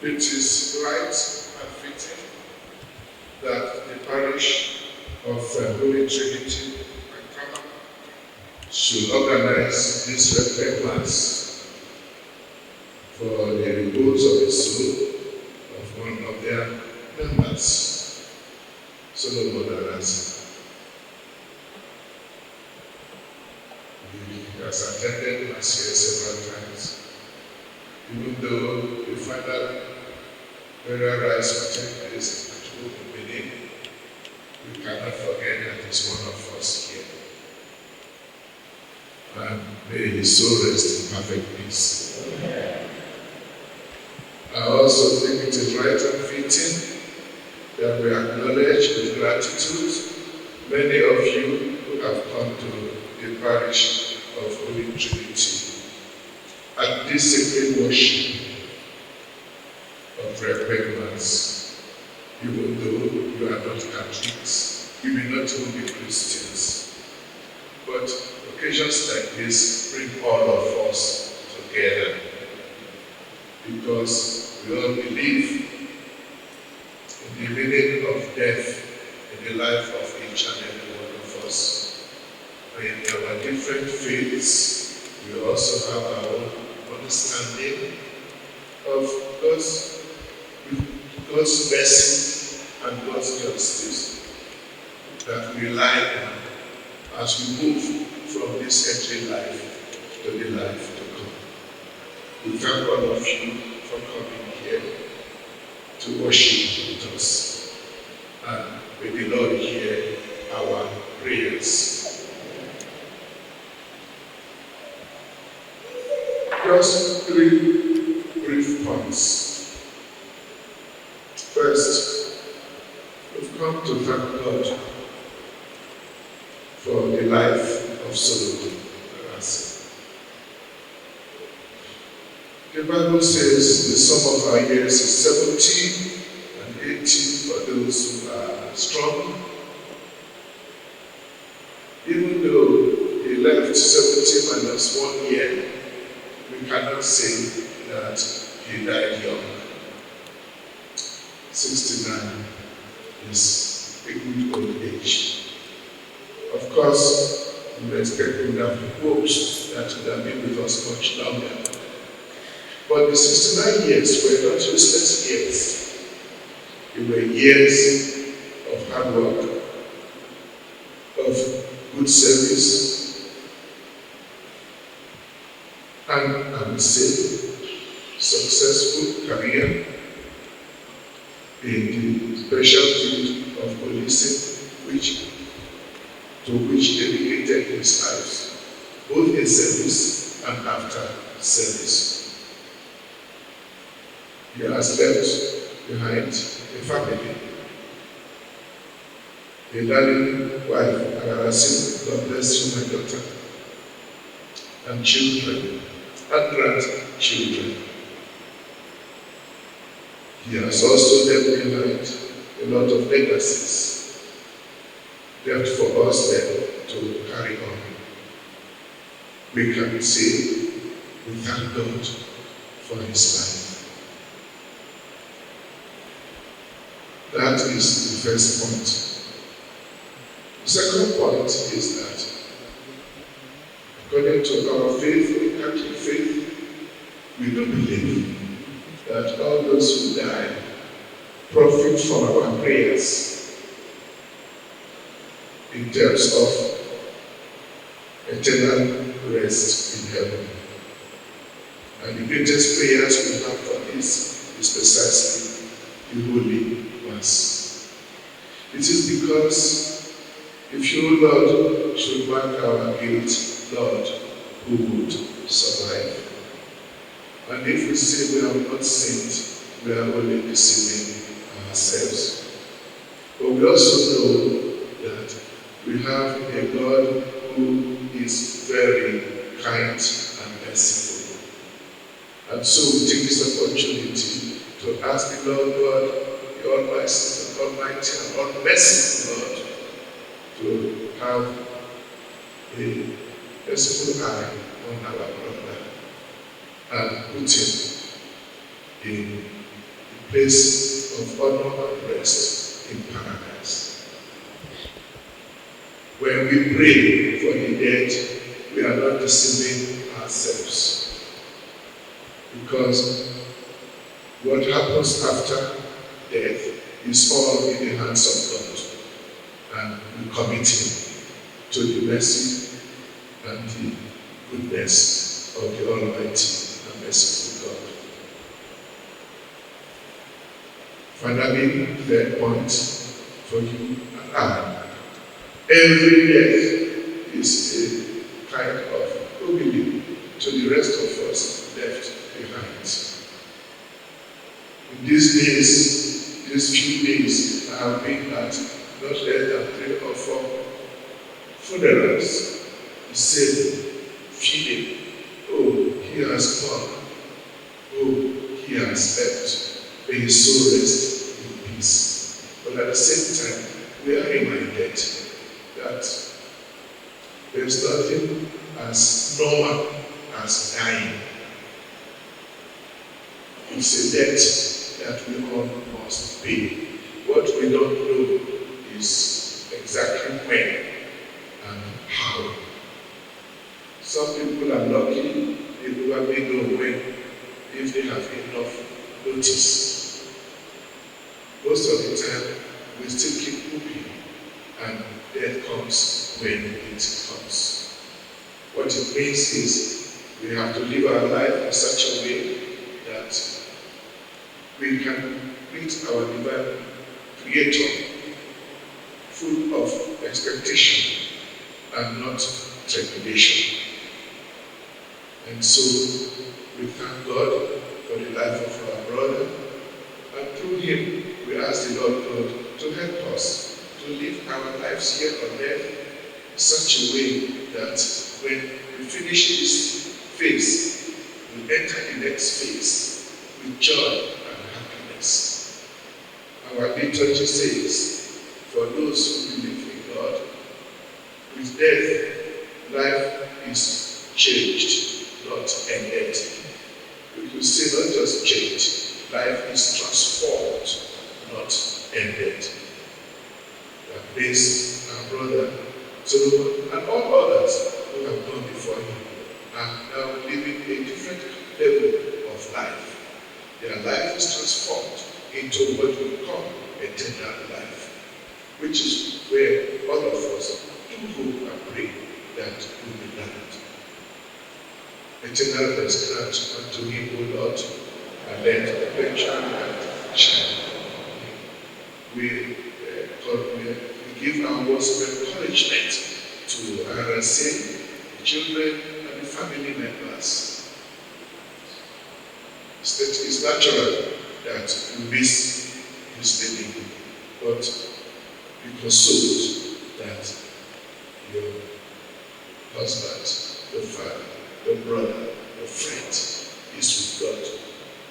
it is right and fitting that the parish of Holy Trinity should organize this requiem mass for the repose of the soul of one of their members, Solomon Arase. He has attended mass here several times, even though the final burial rites will take place at home in Benin. We cannot forget that he's one of us here. And may his soul rest in perfect peace. I also think it is right and fitting that we acknowledge with gratitude many of you who have come to the parish of Holy Trinity at this sacred worship of Requiem Mass. Even though you are not Catholics, you may not even be Christians, but occasions like this bring all of us together because we all believe in the meaning of death in the life of each and every one of us. And in our different faiths, we also have our own understanding of God's mercy and God's justice that we rely on as we move from this earthly life to the life to come. We thank all of you for coming here to worship with us, and may the Lord hear our prayers. Just 3 brief points. First, we've come to thank God for the life of Solomon Arase. The Bible says the sum of our years is 70 and 80 for those who are strong. Even though he left 70 minus 1 year, we cannot say that he died young. 69 is a good old age. Of course, we expect we would have hoped that he would have been with us much longer. But the 69 years were not useless years. They were years of hard work, of good service, and I would say successful career in the special field of policing, to which dedicated his life, both in service and after service. He has left behind a family, a darling wife, Arase, God bless you, my daughter, and children, and grandchildren. He has also left behind a lot of legacies left for us then to carry on. We can say we thank God for his life. That is the first point. The second point is that according to our faith, the Catholic faith, we do believe that all those who die profit from our prayers in terms of eternal rest in heaven. And the greatest prayers we have for this is precisely the Holy Mass. It is because if you, Lord, should mark our guilt, Lord, who would survive? And if we say we have not sinned, we are only deceiving ourselves. But we also know that we have a God who is very kind and merciful. And so we take this opportunity to ask the Lord God, the Almighty and all-merciful Lord, to have a merciful eye on our brother and put him in place of honor and rest in paradise. When we pray for the dead, we are not deceiving ourselves. Because what happens after death is all in the hands of God. And we commit him to the mercy and the goodness of the Almighty and merciful God. Finally, third point for you and I. Every death is a kind of humility to the rest of us left behind. In these days, these few days, I have been at not less than 3 or 4 funerals. The same feeling. Oh, he has gone. Oh, he has left. May his soul rest in peace. But at the same time, we are reminded that there's nothing as normal as dying. It's a debt that we all must pay. What we don't know is exactly when and how. Some people are lucky, they probably know when, if they have enough notice. Most of the time, we still keep moving, and death comes when it comes. What it means is we have to live our life in such a way that we can meet our divine Creator full of expectation and not trepidation. And so we thank God for the life of our brother, and through him we ask the Lord God to help us to live our lives here on earth in such a way that when we finish this phase, we enter the next phase with joy and happiness. Our liturgy says, for those who believe in God, with death, life is changed, not ended. We could say not just changed, life is transformed, not ended. That this, our brother Solomon, and all others who have gone before him, are now living a different level of life. Their life is transformed into what we call eternal life, which is where all of us do hope and pray that we will land. Eternal rest grant unto him, O Lord, and let perpetual light shine. We give our words of encouragement to Arase, the children, and the family members. It's natural that you miss his living, but be consoled that your husband, your father, your brother, your friend is with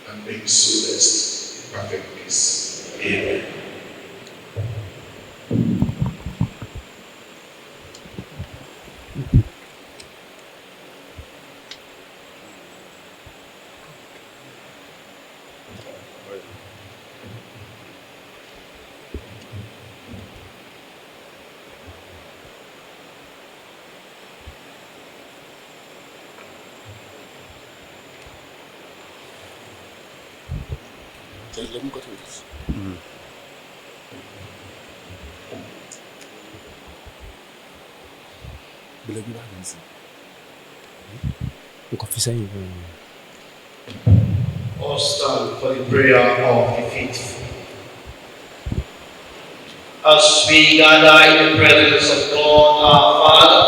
God, and may his soul rest in perfect peace. Amen. Let me go through this. Believe me, that easy. You can say you. All stand for the prayer of the faithful. As we gather in the presence of God our Father,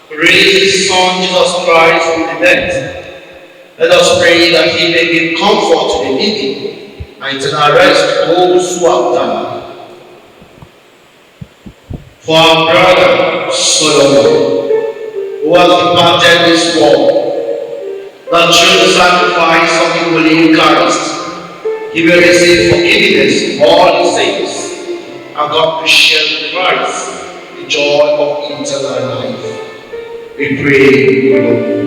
who raised his Son Jesus Christ from the dead, let us pray that he may give comfort to the needy and eternal rest to those who have died. For our brother Solomon, who has departed this world, that through the sacrifice of the Holy Eucharist, he will receive forgiveness of all his sins, and God will share with Christ the joy of eternal life. We pray, Lord.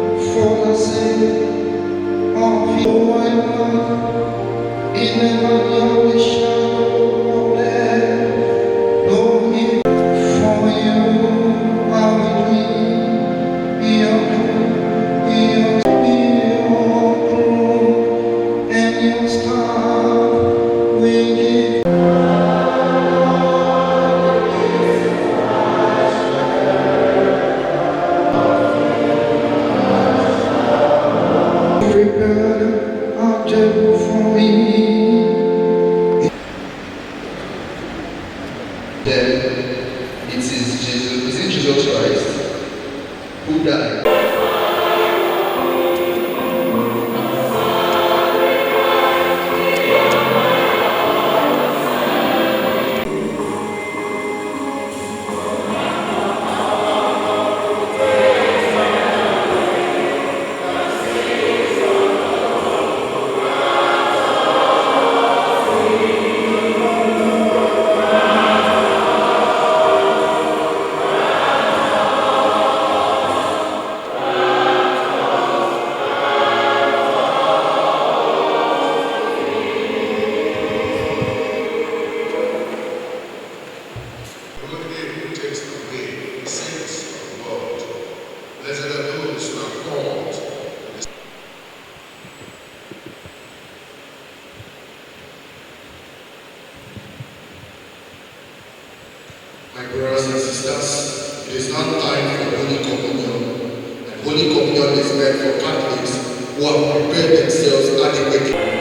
prepared object for me. Then it is Jesus Christ who died. Blessed are those who are called. My brothers and sisters, it is now time for Holy Communion. And Holy Communion is meant for Catholics who have prepared themselves adequately.